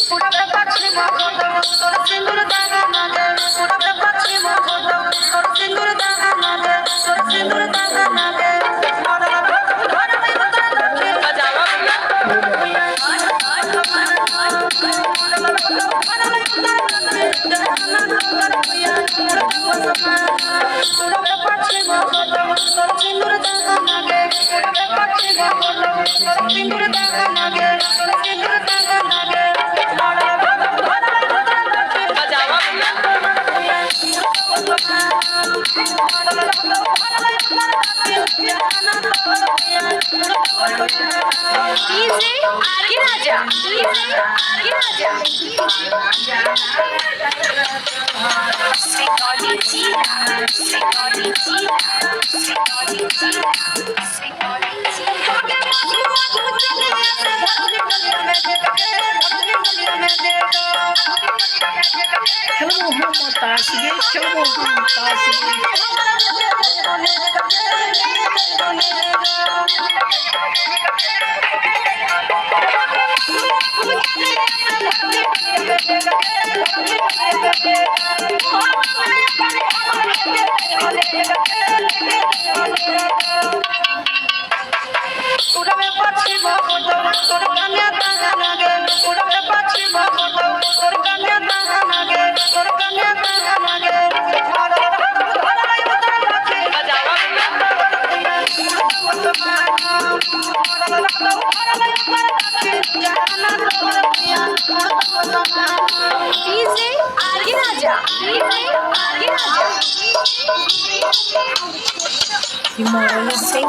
पुढे पश्चिम थोडं सिंदूर दागा मागे पुढे पश्चिम थोडं सिंदूर दागा मागे थोडं सिंदूर दागा मागे খেলবো তাস খেলবো তাস उड़वे पश्चिम तोर कन्या दागा मागे उड़वे पश्चिम तोर कन्या दागा मागे तोर कन्या दागा मागे Himalaya sem